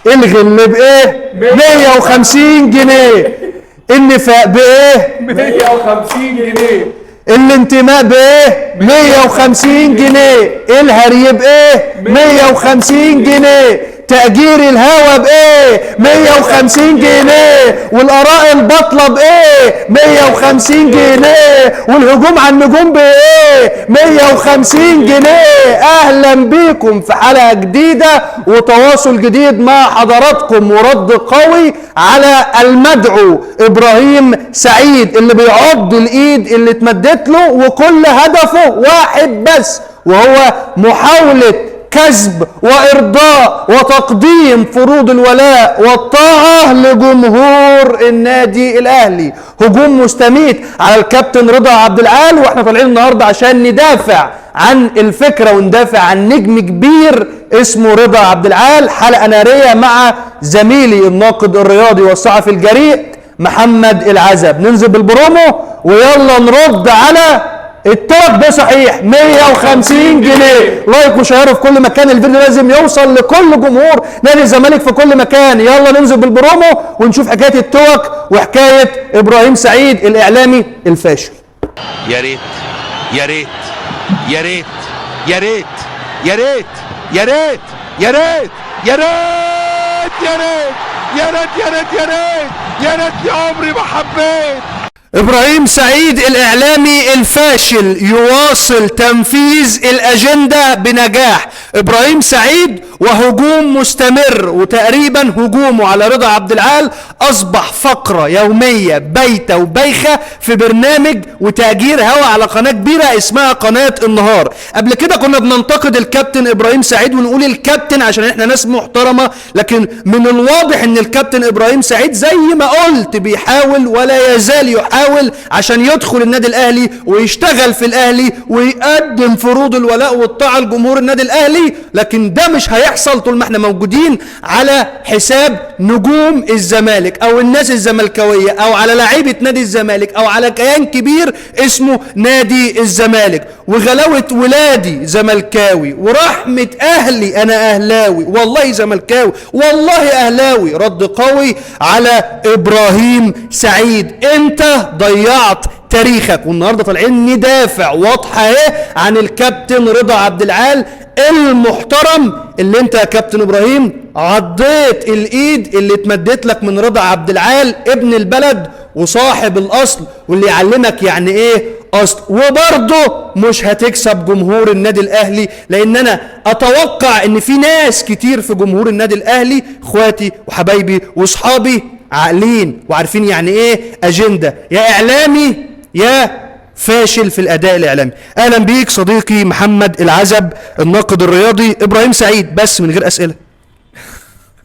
الغل بايه؟ 150 جنيه. النفاق بايه؟ 150 جنيه. الانتماء بايه؟ 150 جنيه. الهري بايه؟ 150 جنيه. تأجير الهوا بايه؟ 150 جنيه. والآراء الباطلة بايه؟ 150 جنيه. والهجوم على النجوم بايه؟ 150 جنيه. اهلا بيكم في حلقة جديدة وتواصل جديد مع حضراتكم ورد قوي على المدعو ابراهيم سعيد اللي بيعض الايد اللي اتمدت له، وكل هدفه واحد بس، وهو محاولة كسب وإرضاء وتقديم فروض الولاء والطاعة لجمهور النادي الأهلي. هجوم مستميت على الكابتن رضا عبد العال، واحنا طالعين النهارده عشان ندافع عن الفكرة وندافع عن نجم كبير اسمه رضا عبد العال. حلقة نارية مع زميلي الناقد الرياضي والصحفي الجريء محمد العزب. ننزل بالبرومو ويلا نرد على التوك ده. صحيح 150 جنيه. لايك وشيره في كل مكان، الفيديو لازم يوصل لكل جمهور نادي الزمالك في كل مكان. يلا ننزل بالبرومو ونشوف حكايه التوك وحكايه ابراهيم سعيد الاعلامي الفاشل. يا ريت يا ريت يا ريت يا ريت يا ريت يا ريت يا ريت يا ريت يا ريت يا ريت يا ريت يا ريت يا ريت يا عمري ما حبيت. ابراهيم سعيد الاعلامي الفاشل يواصل تنفيذ الاجندة بنجاح. ابراهيم سعيد وهجوم مستمر، وتقريبا هجومه على رضا عبد العال اصبح فقرة يومية بايتة وبايخة في برنامج وتأجير هوا على قناة كبيرة اسمها قناة النهار. قبل كده كنا بننتقد الكابتن ابراهيم سعيد ونقول الكابتن عشان احنا ناس محترمة، لكن من الواضح ان الكابتن ابراهيم سعيد زي ما قلت بيحاول ولا يزال يحاول عشان يدخل النادي الاهلي ويشتغل في الاهلي ويقدم فروض الولاء والطاعه لجمهور النادي الاهلي، لكن ده مش هيحصل طول ما احنا موجودين على حساب نجوم الزمالك او الناس الزملكاويه او على لعيبه نادي الزمالك او على كيان كبير اسمه نادي الزمالك. وغلاوه ولادي زملكاوي ورحمه اهلي انا اهلاوي، والله زملكاوي والله اهلاوي. رد قوي على ابراهيم سعيد. انت ضيعت تاريخك، والنهارده طالعين ندافع واضحه اهي عن الكابتن رضا عبد العال المحترم اللي انت يا كابتن ابراهيم عضيت الايد اللي اتمدت لك من رضا عبد العال ابن البلد وصاحب الاصل واللي يعلمك يعني ايه اصل. وبرضه مش هتكسب جمهور النادي الاهلي، لان انا اتوقع ان في ناس كتير في جمهور النادي الاهلي اخواتي وحبايبي واصحابي عاقلين وعارفين يعني ايه اجنده. يا اعلامي يا فاشل في الاداء الاعلامي. اهلا بيك صديقي محمد العزب الناقد الرياضي. ابراهيم سعيد بس من غير اسئله،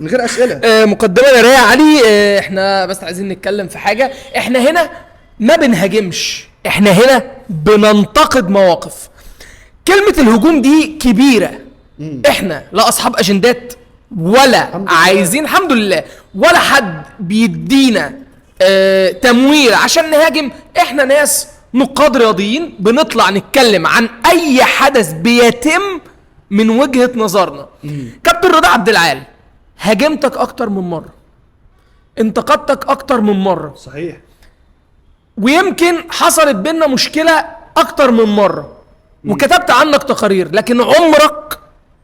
من غير اسئله. مقدمه ناريه علي. احنا بس عايزين نتكلم في حاجه. احنا هنا ما بنهاجمش، احنا هنا بننتقد مواقف. كلمه الهجوم دي كبيره. احنا لا اصحاب اجندات ولا عايزين الحمد لله ولا حد بيدينا تمويل عشان نهاجم. احنا ناس نقاد رياضيين بنطلع نتكلم عن اي حدث بيتم من وجهة نظرنا. كابتن رضا عبد العال هاجمتك اكتر من مرة، انتقدتك اكتر من مرة، صحيح، ويمكن حصلت بينا مشكلة اكتر من مرة وكتبت عنك تقارير، لكن عمرك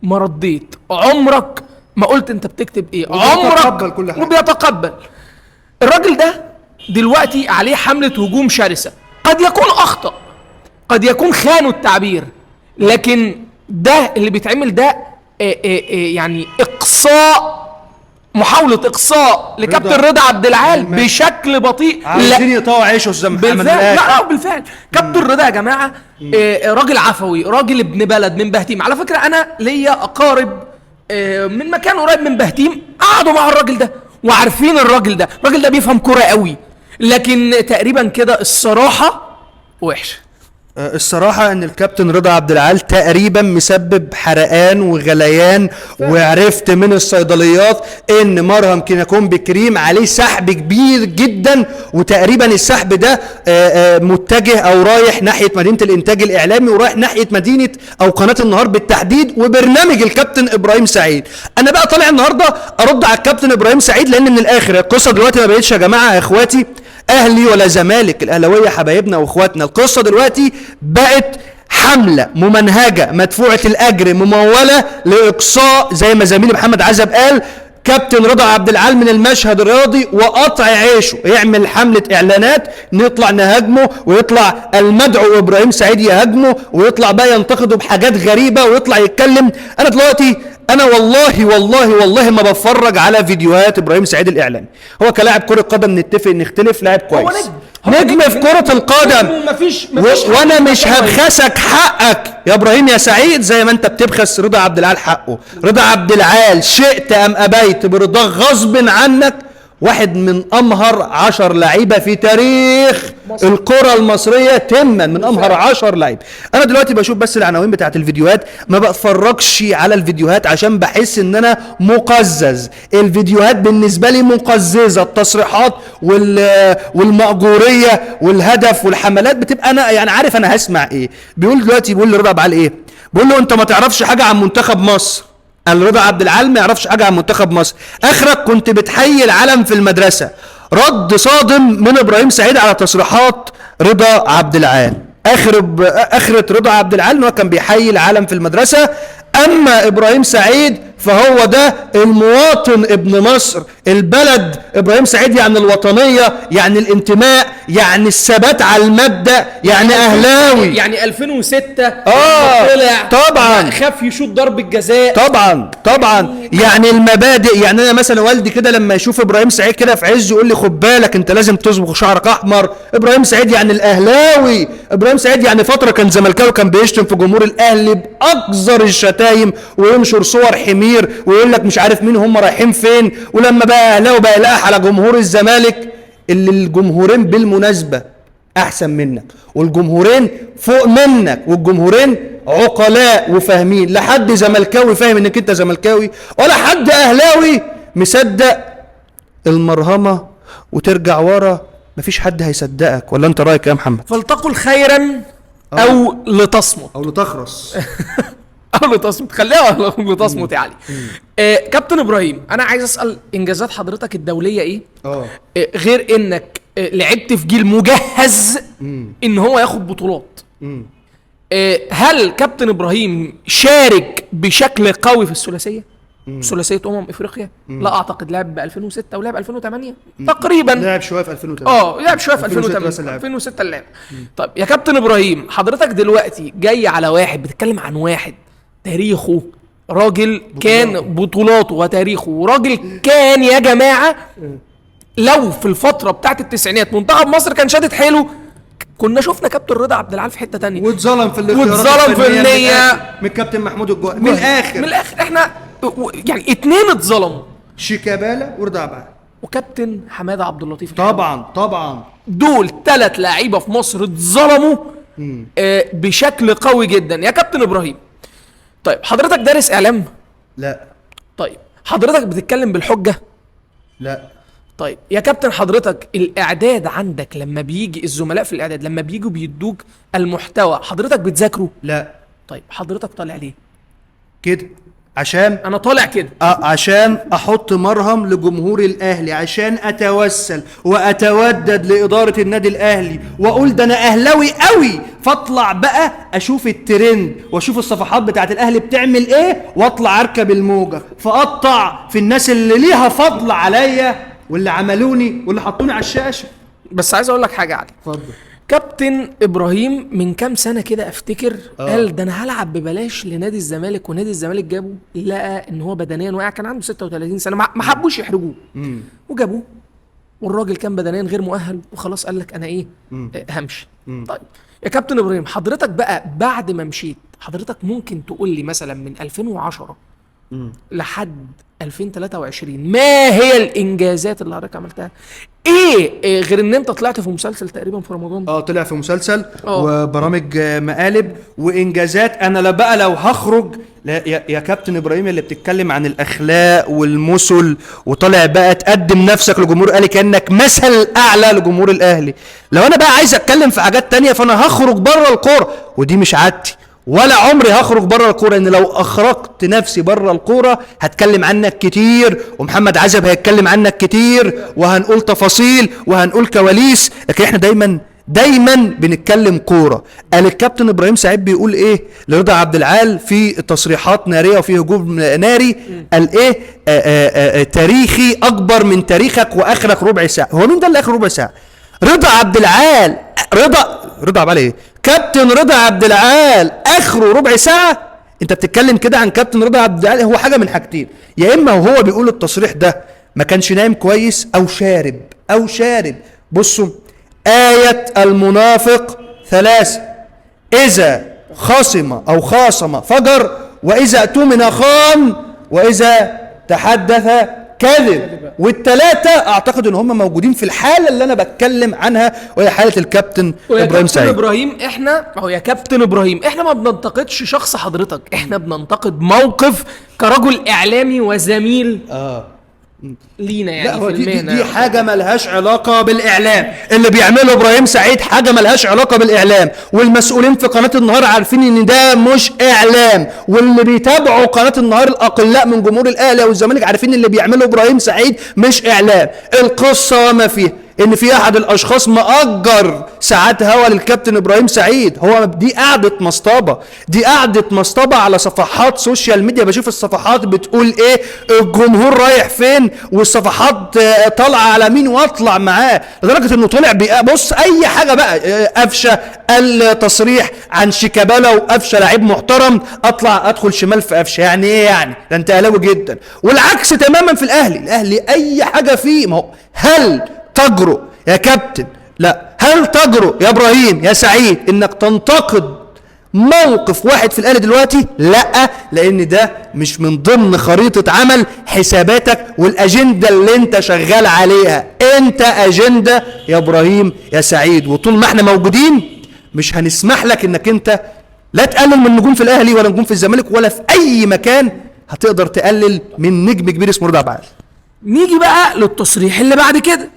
ما رديت، عمرك ما قلت انت بتكتب ايه، عمرك كل حاجة. وبيتقبل. الراجل ده دلوقتي عليه حملة هجوم شرسة، قد يكون اخطأ، قد يكون خانوا التعبير، لكن ده اللي بيتعمل ده يعني اقصاء، محاولة اقصاء لكابتن رضا عبد العال بشكل بطيء. عايزين يقطعوا عيشه الزمالك. لا بالفعل كابتن رضا يا جماعة راجل عفوي، راجل ابن بلد من بهتيم. على فكرة انا ليا اقارب من مكان قريب من بهتيم قعدوا مع الراجل ده وعارفين الراجل ده بيفهم كرة قوي، لكن تقريبا كده الصراحة وحشة. الصراحة ان الكابتن رضا عبد العال تقريبا مسبب حرقان وغليان، وعرفت من الصيدليات ان مرهم كيناكومب كريم عليه سحب كبير جدا، وتقريبا السحب ده متجه او رايح ناحية مدينة الانتاج الاعلامي، ورايح ناحية مدينة او قناة النهار بالتحديد وبرنامج الكابتن ابراهيم سعيد. انا بقى طالع النهاردة ارد على الكابتن ابراهيم سعيد، لان من الاخر القصة دلوقتي ما بقتش يا جماعة يا اخواتي اهلي ولا زمالك، الاهلاويه حبايبنا واخواتنا. القصه دلوقتي بقت حمله ممنهجه مدفوعه الاجر مموله لاقصاء، زي ما زميلي محمد عزب قال، كابتن رضا عبد العال من المشهد الرياضي وقطع عيشه. يعمل حمله اعلانات نطلع نهاجمه، ويطلع المدعو ابراهيم سعيد يهاجمه، ويطلع بقى ينتقده بحاجات غريبه، ويطلع يتكلم. انا دلوقتي والله ما بتفرج على فيديوهات ابراهيم سعيد الاعلامي. هو كلاعب كره قدم نتفق نختلف، لاعب كويس، نجم في كره القدم، وانا مش هبخسك حقك يا ابراهيم يا سعيد زي ما انت بتبخس رضا عبد العال حقه. رضا عبد العال شئت ام ابيت برضاه غصب عنك واحد من امهر 10 لعيبه في تاريخ الكره المصريه، تما من امهر 10 لعيبه. انا دلوقتي بشوف بس العناوين بتاعت الفيديوهات، ما بتفرجش على الفيديوهات عشان بحس ان انا مقزز. الفيديوهات بالنسبه لي مقززه، التصريحات والمأجوريه والهدف والحملات بتبقى انا يعني عارف انا هسمع ايه. بيقول لرضا عبد العال ايه؟ بيقول له انت ما تعرفش حاجه عن منتخب مصر. رضا عبد العال ما يعرفش حاجه عن منتخب مصر، اخرك كنت بتحيي العلم في المدرسه. رد صادم من ابراهيم سعيد على تصريحات رضا عبد العال. اخرة رضا عبد العال ان هو كان بيحيي العلم في المدرسه، اما ابراهيم سعيد فهو ده المواطن ابن مصر. البلد ابراهيم سعيد يعني الوطنيه، يعني الانتماء، يعني الثبات على المبدأ، يعني اهلاوي. يعني 2006 طلع طبعا خاف يشوط ضربة جزاء، طبعا يعني المبادئ. يعني انا مثلا والدي كده لما يشوف ابراهيم سعيد كده في عزه يقول لي خد بالك انت لازم تصبغ شعرك احمر. ابراهيم سعيد يعني الاهلاوي، ابراهيم سعيد يعني فتره كان زملكاوي، كان بيشتم في جمهور الاهلي باقذر الشتايم، وينشر صور حمير ويقول لك مش عارف مين هم رايحين فين. ولما بقى اهلاوي بقى يلقح على جمهور الزمالك، اللي الجمهورين بالمناسبه احسن منك، والجمهورين فوق منك، والجمهورين عقلاء وفاهمين. لا حد زملكاوي فاهم انك انت زملكاوي، ولا حد اهلاوي مصدق المرهمه وترجع ورا. مفيش حد هيصدقك، ولا انت رايك يا محمد؟ فلتقل خيرا او لتصمت او لتخرس او لتصمت، خليها لتصمت يعني. كابتن ابراهيم، انا عايز اسال انجازات حضرتك الدوليه ايه؟ غير انك لعبت في جيل مجهز ان هو ياخد بطولات. هل كابتن ابراهيم شارك بشكل قوي في الثلاثيه؟ ثلاثيه افريقيا؟ لا اعتقد. لعب ب 2006 ولعب 2008 تقريبا. لعب شويه في 2008. لعب شويه في 2008 2006 اللعب. طيب يا كابتن ابراهيم، حضرتك دلوقتي جاي على واحد، بتتكلم عن واحد تاريخه، راجل كان بطولاته وتاريخه، وراجل كان يا جماعه لو في الفتره بتاعت التسعينات منتخب مصر كان شادد حيله، كنا شفنا كابتن رضا عبد العال في حته تانية، واتظلم في الاختيارات الفنيه من الكابتن محمود الجوهري. من الاخر احنا يعني 2 اتظلموا، شيكابالا ورضا عبد العال وكابتن حماده عبد اللطيف. طبعا دول 3 لعيبه في مصر اتظلموا بشكل قوي جدا يا كابتن ابراهيم. طيب حضرتك دارس اعلام؟ لا. طيب حضرتك بتتكلم بالحجه؟ لا. طيب يا كابتن، حضرتك الاعداد عندك لما بيجي الزملاء في الاعداد لما بيجوا بيدوك المحتوى حضرتك بتذاكره؟ لا. طيب حضرتك طالع ليه كده؟ عشان انا طالع كده عشان احط مرهم لجمهور الاهلي، عشان اتوسل واتودد لاداره النادي الاهلي واقول ده انا اهلاوي قوي، فاطلع بقى اشوف الترند واشوف الصفحات بتاعت الاهلي بتعمل ايه، واطلع اركب الموجه، فاقطع في الناس اللي ليها فضل عليا واللي عملوني واللي حطوني على الشاشه. بس عايز اقول لك حاجه علي. اتفضل. كابتن ابراهيم من كام سنه كده افتكر قال ده انا هلعب ببلاش لنادي الزمالك، ونادي الزمالك جابه لقى ان هو بدنيا واقع، كان عنده 36 سنه، ما حبوش يحرجوه وجابوه، والراجل كان بدنيا غير مؤهل، وخلاص قال لك انا ايه همشي. طيب يا كابتن ابراهيم، حضرتك بقى بعد ما مشيت حضرتك ممكن تقول لي مثلا من 2010 لحد 2023 ما هي الانجازات اللي حضرتك عملتها؟ إيه غير ان انت طلعت في مسلسل تقريبا في رمضان؟ طلع في مسلسل وبرامج مقالب وانجازات. انا لا بقى لو هخرج يا كابتن ابراهيم اللي بتتكلم عن الاخلاق والمثل وطالع بقى تقدم نفسك لجمهور الاهلي كانك مثل اعلى لجمهور الاهلي. لو انا بقى عايز اتكلم في حاجات تانية فانا هخرج بره الكوره، ودي مش عادتي ولا عمري هخرج بره الكوره. ان لو اخرجت نفسي بره الكوره هتكلم عنك كتير، ومحمد عزب هيتكلم عنك كتير، وهنقول تفاصيل وهنقول كواليس. لكن احنا دايما بنتكلم كوره. قال الكابتن ابراهيم سعيد بيقول ايه لرضا عبد العال في تصريحات ناريه وفي هجوم ناري؟ قال ايه؟ تاريخي اكبر من تاريخك واخرك ربع ساعه. هو مين ده اللي اخر ربع ساعه؟ رضا عبد العال. رضا عبد العال ايه؟ كابتن رضا عبد العال اخره ربع ساعه. انت بتتكلم كده عن كابتن رضا عبد العال، هو حاجه من حاجتين: يا اما وهو بيقول التصريح ده ما كانش نايم كويس او شارب. بصوا، آية المنافق 3: إذا خاصم فجر، وإذا اؤتمن خان، وإذا تحدث كذب. والثلاثة أعتقد إن هم موجودين في الحالة اللي أنا بتكلم عنها، وهي حالة الكابتن إبراهيم سعيد. إبراهيم إحنا يا كابتن إبراهيم إحنا ما بننتقدش شخص حضرتك، إحنا بننتقد موقف كرجل إعلامي وزميل لينا يعني. لا، هو في المهنة دي حاجة ملهاش علاقة بالإعلام. اللي بيعمله إبراهيم سعيد حاجة ملهاش علاقة بالإعلام، والمسؤولين في قناة النهار عارفين إن ده مش إعلام، واللي بيتابعوا قناة النهار الأقلاء من جمهور الأهلي والزمالك عارفين إن اللي بيعمله إبراهيم سعيد مش إعلام. القصة وما فيها ان في احد الاشخاص مأجر ساعات هوا للكابتن ابراهيم سعيد. هو دي قعدة مصطبة على صفحات سوشيال ميديا. بشوف الصفحات بتقول ايه، الجمهور رايح فين، والصفحات طالعه على مين، واطلع معاه لدرجه انه طلع بص اي حاجه بقى. قفشه التصريح عن شيكابالا، وقفشه لعيب محترم، اطلع ادخل شمال في قفشه. يعني ايه يعني؟ ده انت اهلاوي جدا. والعكس تماما في الاهلي اي حاجه فيه. ما هو هل تجرؤ يا كابتن؟ لا. هل تجرؤ يا ابراهيم يا سعيد انك تنتقد موقف واحد في الاهلي دلوقتي؟ لا، لان ده مش من ضمن خريطة عمل حساباتك والاجندة اللي انت شغال عليها. انت اجندة يا ابراهيم يا سعيد، وطول ما احنا موجودين مش هنسمح لك انك انت لا تقلل من نجوم في الاهلي ولا نجوم في الزمالك ولا في اي مكان هتقدر تقلل من نجم كبير اسمه رضا عبد العال. نيجي بقى للتصريح اللي بعد كده.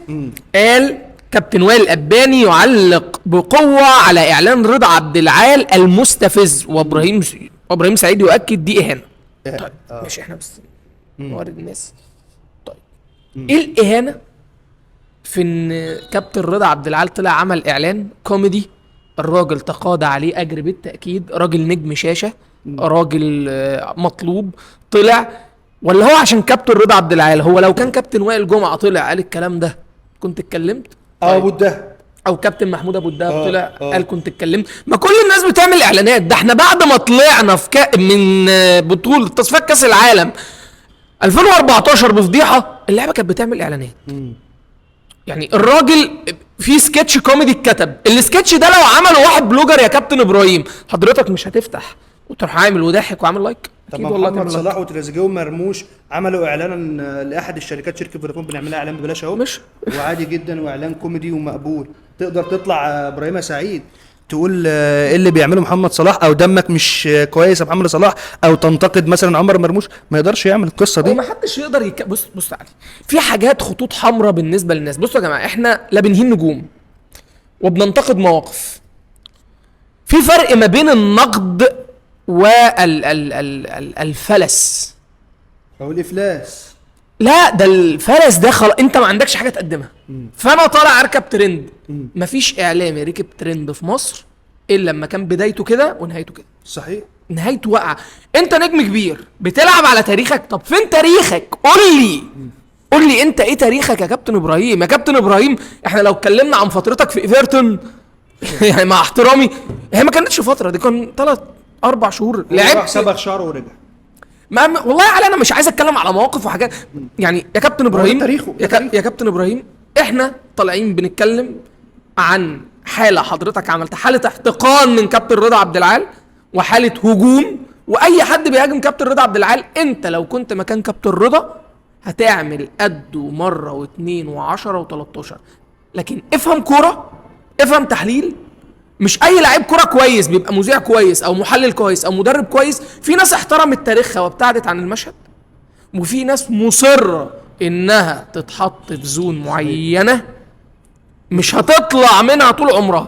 قال كابتن وائل الأباني يعلق بقوة على إعلان رضا عبد العال المستفز، وإبراهيم سعيد يؤكد دي إهانة. طيب ماشي، احنا بس نورد الناس. طيب ايه الإهانة في ان كابتن رضا عبد العال طلع عمل إعلان كوميدي؟ الراجل تقاضى عليه أجر بالتأكيد، راجل نجم شاشة، راجل مطلوب، طلع. ولا هو عشان كابتن رضا عبد العال؟ هو لو كان كابتن وائل جمعة طلع قال الكلام ده كنت اتكلمت؟ ابو الدهب او كابتن محمود ابو الدهب طلع قال كنت اتكلمت؟ ما كل الناس بتعمل اعلانات. ده احنا بعد ما طلعنا في من بطولة تصفيات كاس العالم 2014 بفضيحة، اللعبة كانت بتعمل اعلانات. يعني الراجل في سكتش كوميدي اتكتب، السكتش ده لو عمله واحد بلوجر يا كابتن ابراهيم حضرتك مش هتفتح وتروح عامل وضحك وعامل لايك؟ طب محمد صلاح وتريزيجيه ومرموش عملوا اعلانا لاحد الشركات، شركه فودافون بنعملها اعلان ببلاش اهو، مش وعادي جدا واعلان كوميدي ومقبول. تقدر تطلع ابراهيم سعيد تقول ايه اللي بيعمله محمد صلاح، او دمك مش كويس يا محمد صلاح، او تنتقد مثلا عمر مرموش. ما يقدرش يعمل القصه دي. ما حدش يقدر بص تعالى، في حاجات خطوط حمراء بالنسبه للناس. بصوا يا جماعه، احنا لا بنهين نجوم وبننتقد مواقف. في فرق ما بين النقد والفلس او الافلاس. لا، ده الفلس ده انت ما عندكش حاجه تقدمها. فانا طالع اركب ترند. مفيش اعلامي ركب ترند في مصر الا لما كان بدايته كده ونهايته كده. صحيح، نهايته واقعه. انت نجم كبير بتلعب على تاريخك. طب فين تاريخك؟ قول لي انت ايه تاريخك يا كابتن ابراهيم؟ يا كابتن ابراهيم احنا لو اتكلمنا عن فترتك في ايفرتون يعني مع احترامي هي ما كانتش فتره، دي كان 3-4 شهور لعب، صبغ شعره ورجع. والله على انا مش عايز اتكلم على مواقف وحاجات. يعني يا كابتن ابراهيم، يا كابتن ابراهيم، احنا طالعين بنتكلم عن حاله حضرتك عملتها، حاله احتقان من كابتن رضا عبد العال، وحاله هجوم واي حد بيهاجم كابتن رضا عبد العال، انت لو كنت مكان كابتن رضا هتعمل قده مره واثنين وعشرة و13. لكن افهم كوره، افهم تحليل. مش اي لعيب كوره كويس بيبقى مذيع كويس او محلل كويس او مدرب كويس. في ناس احترمت تاريخها وابتعدت عن المشهد، وفي ناس مصره انها تتحط في زون معينه مش هتطلع منها طول عمرها.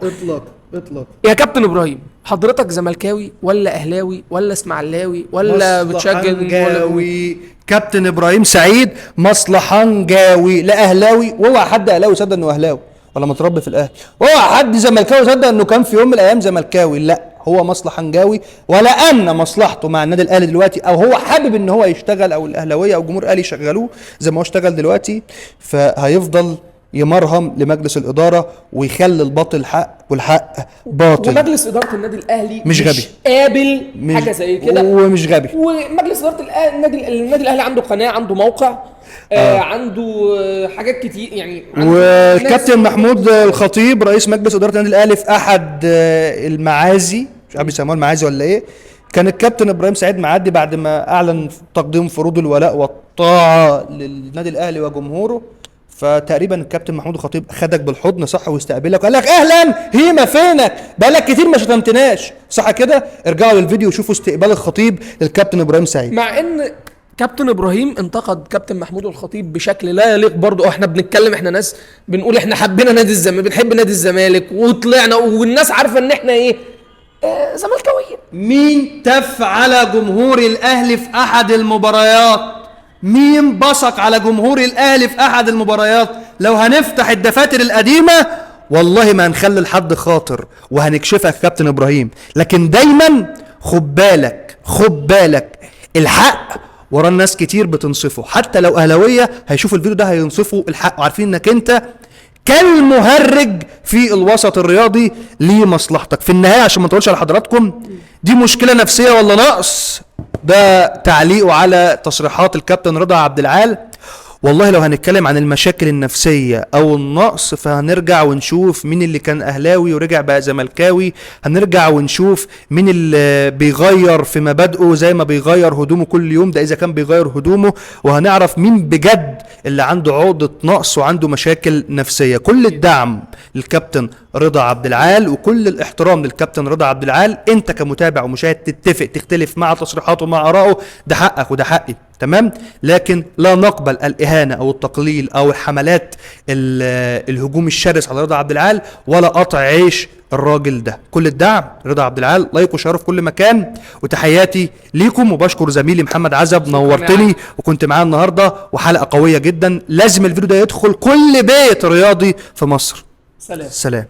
اطلق يا كابتن ابراهيم، حضرتك زملكاوي ولا اهلاوي ولا اسماعيلاوي ولا مصلحنجاوي؟ كابتن ابراهيم سعيد مصلحنجاوي، لا اهلاوي. واوعى حد اهلاوي يصدق انه اهلاوي ولا متربي في الاهلي، اوعى حد زملكاوي يصدق انه كان في يوم من الايام زملكاوي. لا، هو مصلحنجاوي، ولا ان مصلحته مع النادي الاهلي دلوقتي، او هو حابب ان هو يشتغل، او الاهلاويه او جمهور الاهلي يشغلوه زي ما هو اشتغل دلوقتي، فهيفضل يمرهم لمجلس الاداره ويخلي الباطل حق والحق باطل. ومجلس اداره النادي الاهلي مش غبي، قابل حاجه زي كده، ومش غبي. ومجلس اداره النادي الاهلي عنده قناه، عنده موقع، عنده حاجات كتير يعني. والكابتن محمود الخطيب رئيس مجلس اداره النادي الاهلي في احد المعازي، مش عارف بيسموها المعازي ولا ايه، كان الكابتن ابراهيم سعيد معدي بعد ما اعلن تقديم فروض الولاء والطاعه للنادي الاهلي وجمهوره، فتقريبا الكابتن محمود الخطيب خدك بالحضن صح واستقبلك وقال لك اهلا هيما فينك، بقالك كتير ما شتمتناش، صح كده؟ ارجعوا للفيديو وشوفوا استقبال الخطيب للكابتن ابراهيم سعيد. مع ان كابتن ابراهيم انتقد كابتن محمود الخطيب بشكل لا يليق برضه. احنا بنتكلم، احنا ناس بنقول احنا حبينا نادي الزمالك، بنحب نادي الزمالك وطلعنا، والناس عارفه ان احنا ايه، زملكاويين. مين تف على جمهور الاهلي في احد المباريات؟ مين بصق على جمهور الاهلي في احد المباريات؟ لو هنفتح الدفاتر القديمه والله ما هنخلي لحد خاطر وهنكشفك كابتن ابراهيم. لكن دايما خد بالك الحق ورا الناس كتير بتنصفه، حتى لو اهلاويه هيشوفوا الفيديو ده هينصفوا الحق، وعارفين انك انت كالمهرج في الوسط الرياضي لمصلحتك. في النهايه عشان ما نطولش على حضراتكم، دي مشكله نفسيه ولا نقص؟ ده تعليقه على تصريحات الكابتن رضا عبد العال. والله لو هنتكلم عن المشاكل النفسية او النقص فهنرجع ونشوف مين اللي كان اهلاوي ورجع بقى زملكاوي، هنرجع ونشوف مين اللي بيغير في مبادئه زي ما بيغير هدومه كل يوم، ده اذا كان بيغير هدومه، وهنعرف مين بجد اللي عنده عقدة نقص وعنده مشاكل نفسية. كل الدعم للكابتن رضا عبد العال وكل الاحترام للكابتن رضا عبد العال. انت كمتابع ومشاهد تتفق تختلف مع تصريحاته ومع آرائه، ده حقك وده حقي، تمام؟ لكن لا نقبل الإهانة أو التقليل أو حملات الهجوم الشرس على رضا عبد العال ولا قطع عيش الراجل ده. كل الدعم رضا عبد العال، لايك وشير في كل مكان، وتحياتي ليكم. وبشكر زميلي محمد عزب، نورتني وكنت معاه النهارده، وحلقة قوية جدا. لازم الفيديو ده يدخل كل بيت رياضي في مصر. سلام. سلام.